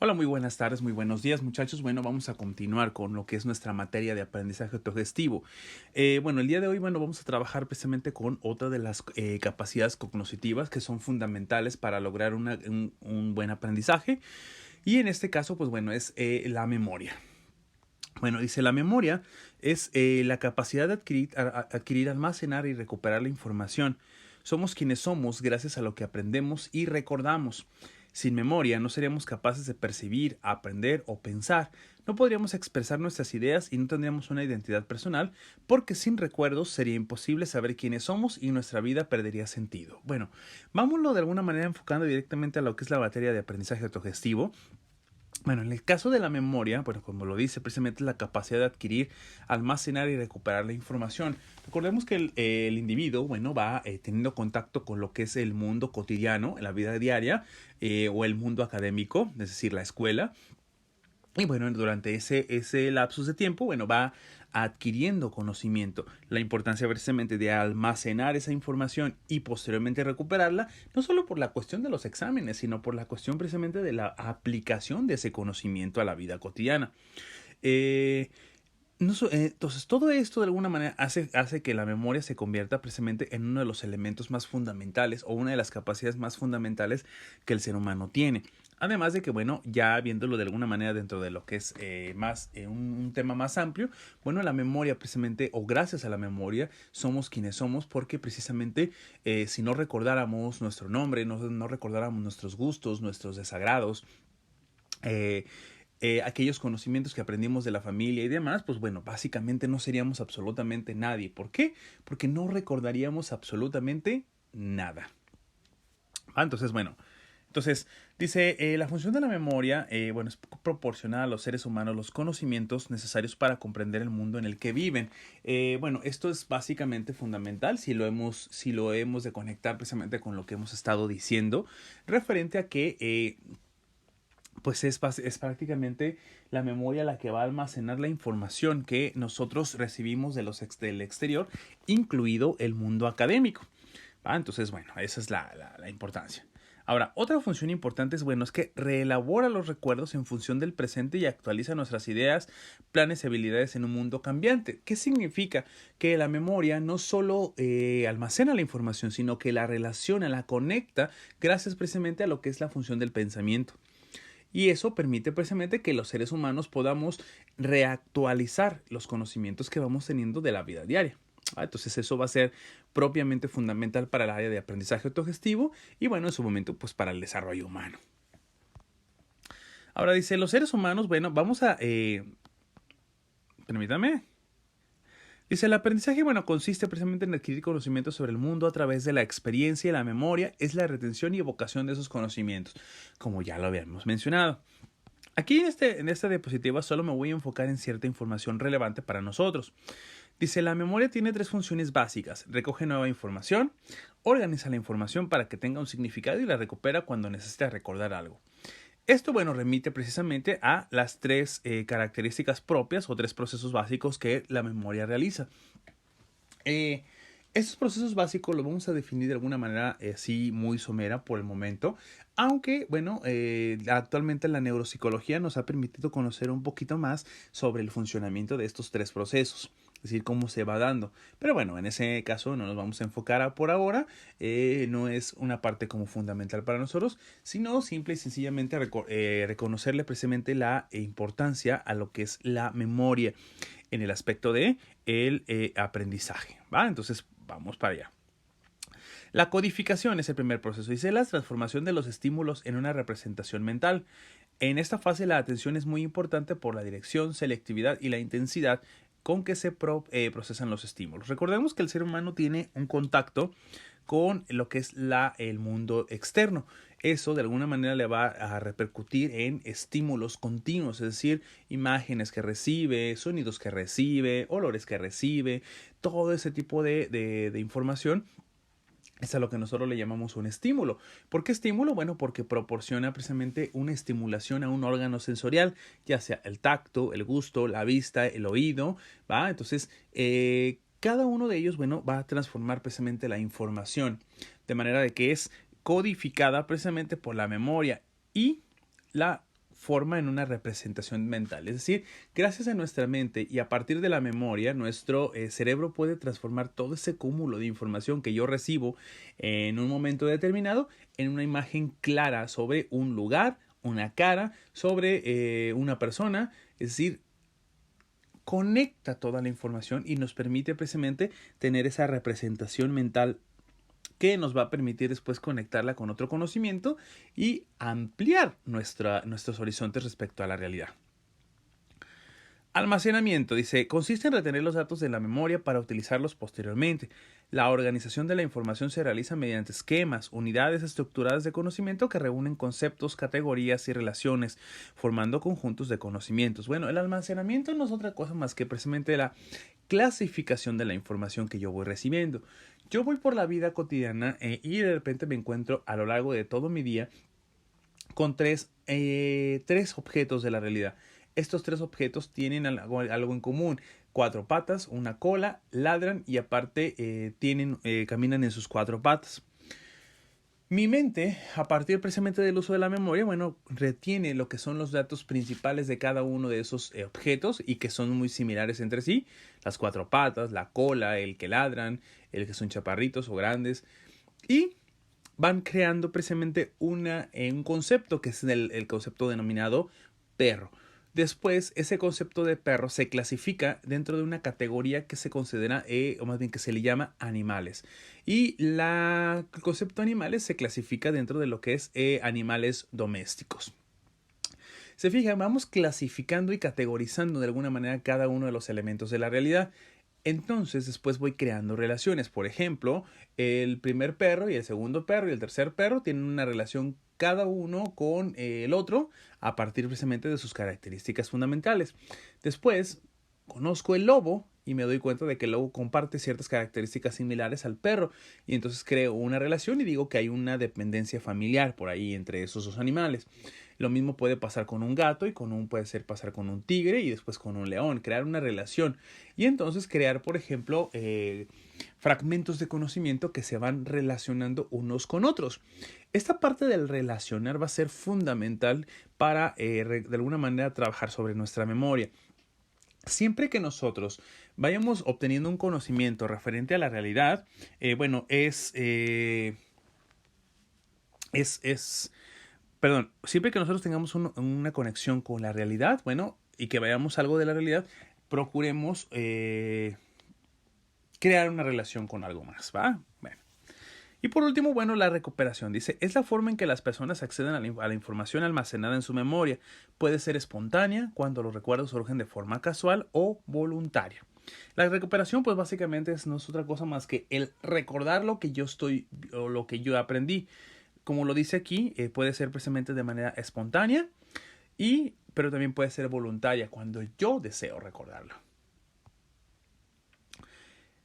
Hola, muy buenas tardes, muy buenos días, muchachos. Bueno, vamos a continuar con lo que es nuestra materia de aprendizaje autogestivo. El día de hoy, vamos a trabajar precisamente con otra de las capacidades cognitivas que son fundamentales para lograr un buen aprendizaje. Y en este caso, es la memoria. Bueno, dice, la memoria es la capacidad de adquirir, almacenar y recuperar la información. Somos quienes somos gracias a lo que aprendemos y recordamos. Sin memoria no seríamos capaces de percibir, aprender o pensar. No podríamos expresar nuestras ideas y no tendríamos una identidad personal, porque sin recuerdos sería imposible saber quiénes somos y nuestra vida perdería sentido. Bueno, vámonos de alguna manera enfocando directamente a lo que es la materia de aprendizaje autogestivo. Bueno, en el caso de la memoria, como lo dice, precisamente es la capacidad de adquirir, almacenar y recuperar la información. Recordemos que el individuo, va teniendo contacto con lo que es el mundo cotidiano, en la vida diaria, o el mundo académico, es decir, la escuela. Y durante ese lapsus de tiempo, va adquiriendo conocimiento. La importancia precisamente de almacenar esa información y posteriormente recuperarla, no solo por la cuestión de los exámenes, sino por la cuestión precisamente de la aplicación de ese conocimiento a la vida cotidiana. Entonces, todo esto de alguna manera hace que la memoria se convierta precisamente en uno de los elementos más fundamentales o una de las capacidades más fundamentales que el ser humano tiene. Además de que, ya viéndolo de alguna manera dentro de lo que es un tema más amplio, la memoria precisamente, o gracias a la memoria, somos quienes somos, porque precisamente si no recordáramos nuestro nombre, no recordáramos nuestros gustos, nuestros desagrados, aquellos conocimientos que aprendimos de la familia y demás, básicamente no seríamos absolutamente nadie. ¿Por qué? Porque no recordaríamos absolutamente nada. Entonces, dice, la función de la memoria, es proporcionar a los seres humanos los conocimientos necesarios para comprender el mundo en el que viven. Esto es básicamente fundamental si lo hemos de conectar precisamente con lo que hemos estado diciendo, referente a que es prácticamente la memoria la que va a almacenar la información que nosotros recibimos del exterior, incluido el mundo académico. Entonces, esa es la importancia. Ahora, otra función importante es que reelabora los recuerdos en función del presente y actualiza nuestras ideas, planes y habilidades en un mundo cambiante. ¿Qué significa? Que la memoria no solo almacena la información, sino que la relaciona, la conecta gracias precisamente a lo que es la función del pensamiento. Y eso permite precisamente que los seres humanos podamos reactualizar los conocimientos que vamos teniendo de la vida diaria. Entonces eso va a ser propiamente fundamental para el área de aprendizaje autogestivo y en su momento para el desarrollo humano. Ahora dice, los seres humanos, vamos a... permítame. Dice, el aprendizaje, consiste precisamente en adquirir conocimientos sobre el mundo a través de la experiencia y la memoria, es la retención y evocación de esos conocimientos, como ya lo habíamos mencionado. Aquí en esta diapositiva solo me voy a enfocar en cierta información relevante para nosotros. Dice, la memoria tiene tres funciones básicas. Recoge nueva información, organiza la información para que tenga un significado y la recupera cuando necesita recordar algo. Esto, remite precisamente a las tres características propias o tres procesos básicos que la memoria realiza. Estos procesos básicos los vamos a definir de alguna manera así muy somera por el momento, aunque actualmente la neuropsicología nos ha permitido conocer un poquito más sobre el funcionamiento de estos tres procesos, es decir, cómo se va dando. Pero en ese caso no nos vamos a enfocar por ahora, no es una parte como fundamental para nosotros, sino simple y sencillamente reconocerle precisamente la importancia a lo que es la memoria en el aspecto de el aprendizaje, ¿va? Entonces vamos para allá. La codificación es el primer proceso. Dice, la transformación de los estímulos en una representación mental. En esta fase la atención es muy importante por la dirección, selectividad y la intensidad con que se procesan los estímulos. Recordemos que el ser humano tiene un contacto con lo que es el mundo externo. Eso de alguna manera le va a repercutir en estímulos continuos, es decir, imágenes que recibe, sonidos que recibe, olores que recibe, todo ese tipo de información. Es a lo que nosotros le llamamos un estímulo. ¿Por qué estímulo? Porque proporciona precisamente una estimulación a un órgano sensorial, ya sea el tacto, el gusto, la vista, el oído, ¿va? Entonces, cada uno de ellos, va a transformar precisamente la información, de manera de que es codificada precisamente por la memoria y la forma en una representación mental. Es decir, gracias a nuestra mente y a partir de la memoria, nuestro cerebro puede transformar todo ese cúmulo de información que yo recibo en un momento determinado en una imagen clara sobre un lugar, una cara, sobre una persona. Es decir, conecta toda la información y nos permite precisamente tener esa representación mental que nos va a permitir después conectarla con otro conocimiento y ampliar nuestros horizontes respecto a la realidad. Almacenamiento, dice, consiste en retener los datos de la memoria para utilizarlos posteriormente. La organización de la información se realiza mediante esquemas, unidades estructuradas de conocimiento que reúnen conceptos, categorías y relaciones, formando conjuntos de conocimientos. Bueno, el almacenamiento no es otra cosa más que precisamente la clasificación de la información que yo voy recibiendo. Yo voy por la vida cotidiana y de repente me encuentro a lo largo de todo mi día con tres objetos de la realidad. Estos tres objetos tienen algo en común. 4 patas, una cola, ladran y aparte caminan en sus 4 patas. Mi mente, a partir precisamente del uso de la memoria, bueno, retiene lo que son los datos principales de cada uno de esos objetos y que son muy similares entre sí. Las 4 patas, la cola, el que ladran, el que son chaparritos o grandes. Y van creando precisamente un concepto que es el concepto denominado perro. Después, ese concepto de perro se clasifica dentro de una categoría que se considera, o más bien que se le llama animales. Y el concepto animales se clasifica dentro de lo que es animales domésticos. Se fijan, vamos clasificando y categorizando de alguna manera cada uno de los elementos de la realidad. Entonces después voy creando relaciones. Por ejemplo, el primer perro y el segundo perro y el tercer perro tienen una relación cada uno con el otro a partir precisamente de sus características fundamentales. Después conozco el lobo y me doy cuenta de que el lobo comparte ciertas características similares al perro y entonces creo una relación y digo que hay una dependencia familiar por ahí entre esos dos animales. Lo mismo puede pasar con un gato y puede pasar con un tigre y después con un león, crear una relación y entonces crear, por ejemplo, fragmentos de conocimiento que se van relacionando unos con otros. Esta parte del relacionar va a ser fundamental para, de alguna manera, trabajar sobre nuestra memoria. Siempre que nosotros vayamos obteniendo un conocimiento referente a la realidad, siempre que nosotros tengamos una conexión con la realidad, bueno, y que veamos algo de la realidad, procuremos crear una relación con algo más, ¿va? Bueno. Y por último, bueno, la recuperación. Dice, es la forma en que las personas acceden a la información almacenada en su memoria. Puede ser espontánea, cuando los recuerdos surgen de forma casual o voluntaria. La recuperación, pues básicamente no es otra cosa más que el recordar lo que yo aprendí. Como lo dice aquí, puede ser precisamente de manera espontánea, pero también puede ser voluntaria, cuando yo deseo recordarlo.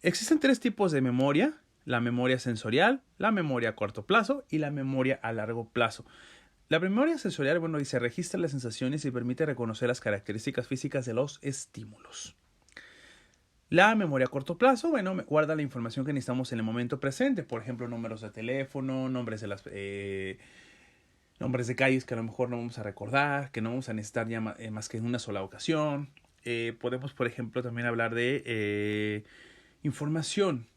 Existen 3 tipos de memoria: la memoria sensorial, la memoria a corto plazo y la memoria a largo plazo. La memoria sensorial, bueno, dice, registra las sensaciones y permite reconocer las características físicas de los estímulos. La memoria a corto plazo, bueno, guarda la información que necesitamos en el momento presente, por ejemplo, números de teléfono, nombres de calles que a lo mejor no vamos a recordar, que no vamos a necesitar ya más que en una sola ocasión. Podemos, por ejemplo, también hablar de información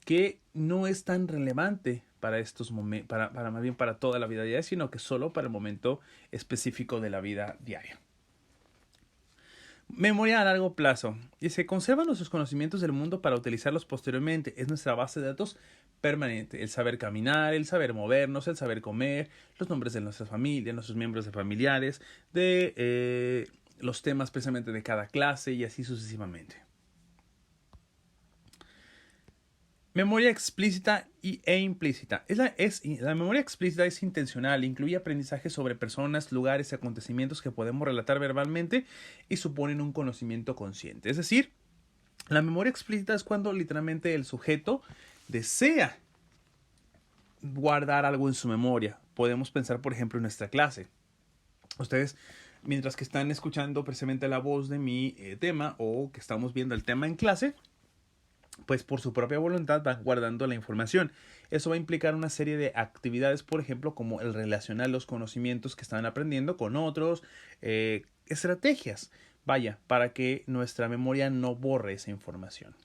que no es tan relevante para estos momentos, más bien para toda la vida diaria, sino que solo para el momento específico de la vida diaria. Memoria a largo plazo. Y se conservan nuestros conocimientos del mundo para utilizarlos posteriormente. Es nuestra base de datos permanente. El saber caminar, el saber movernos, el saber comer, los nombres de nuestra familia, nuestros miembros de familiares, de los temas precisamente de cada clase y así sucesivamente. Memoria explícita e implícita. La memoria explícita es intencional, incluye aprendizaje sobre personas, lugares y acontecimientos que podemos relatar verbalmente y suponen un conocimiento consciente. Es decir, la memoria explícita es cuando literalmente el sujeto desea guardar algo en su memoria. Podemos pensar, por ejemplo, en nuestra clase. Ustedes, mientras que están escuchando precisamente la voz de mi tema o que estamos viendo el tema en clase, pues por su propia voluntad van guardando la información. Eso va a implicar una serie de actividades, por ejemplo, como el relacionar los conocimientos que están aprendiendo con otros, estrategias, vaya, para que nuestra memoria no borre esa información.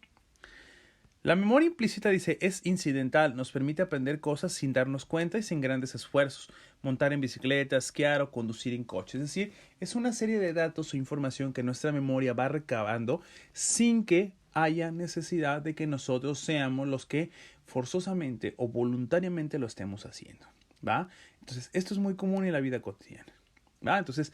La memoria implícita dice es incidental, nos permite aprender cosas sin darnos cuenta y sin grandes esfuerzos, montar en bicicleta, esquiar o conducir en coche. Es decir, es una serie de datos o información que nuestra memoria va recabando sin que haya necesidad de que nosotros seamos los que forzosamente o voluntariamente lo estemos haciendo, ¿va? Entonces, esto es muy común en la vida cotidiana. ¿Va? Entonces,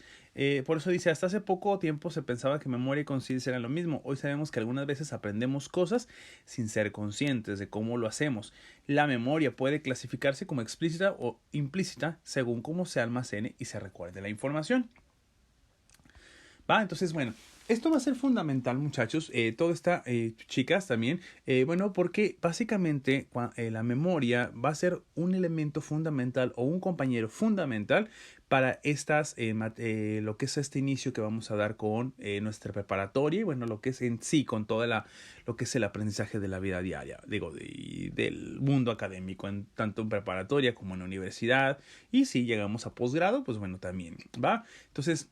por eso dice, hasta hace poco tiempo se pensaba que memoria y conciencia eran lo mismo. Hoy sabemos que algunas veces aprendemos cosas sin ser conscientes de cómo lo hacemos. La memoria puede clasificarse como explícita o implícita según cómo se almacene y se recuerde la información. ¿Va? Entonces, bueno, esto va a ser fundamental, muchachos, todo está, chicas también, bueno, porque básicamente la memoria va a ser un elemento fundamental o un compañero fundamental para estas, lo que es este inicio que vamos a dar con nuestra preparatoria y bueno, lo que es en sí con toda lo que es el aprendizaje de la vida diaria, digo, del mundo académico, tanto en preparatoria como en la universidad y si llegamos a posgrado, pues bueno, también, ¿va? Entonces,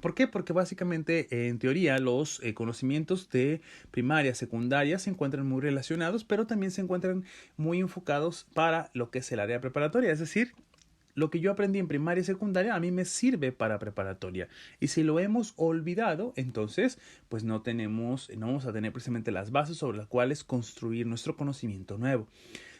¿por qué? Porque básicamente, en teoría, los conocimientos de primaria, secundaria se encuentran muy relacionados, pero también se encuentran muy enfocados para lo que es el área preparatoria. Es decir, lo que yo aprendí en primaria y secundaria a mí me sirve para preparatoria. Y si lo hemos olvidado, entonces, pues no vamos a tener precisamente las bases sobre las cuales construir nuestro conocimiento nuevo.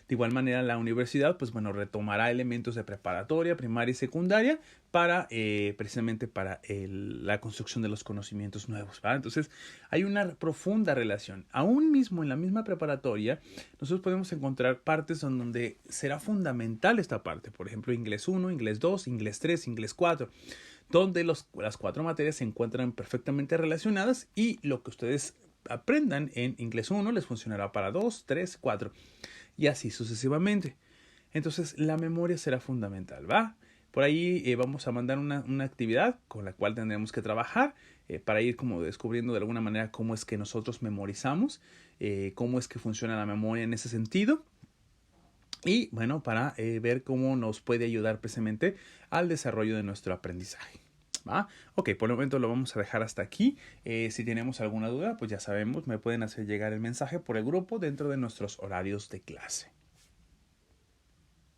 De igual manera, la universidad, pues bueno, retomará elementos de preparatoria, primaria y secundaria para precisamente para la construcción de los conocimientos nuevos, ¿verdad? Entonces, hay una profunda relación. Aún mismo en la misma preparatoria, nosotros podemos encontrar partes donde será fundamental esta parte. Por ejemplo, inglés 1, inglés 2, inglés 3, inglés 4, donde las 4 materias se encuentran perfectamente relacionadas y lo que ustedes aprendan en inglés 1 les funcionará para 2, 3, 4 y así sucesivamente. Entonces la memoria será fundamental, ¿va? Por ahí vamos a mandar una actividad con la cual tendremos que trabajar para ir como descubriendo de alguna manera cómo es que nosotros memorizamos, cómo es que funciona la memoria en ese sentido. Y bueno, para ver cómo nos puede ayudar precisamente al desarrollo de nuestro aprendizaje. ¿Va? Ok, por el momento lo vamos a dejar hasta aquí. Si tenemos alguna duda, pues ya sabemos, me pueden hacer llegar el mensaje por el grupo dentro de nuestros horarios de clase.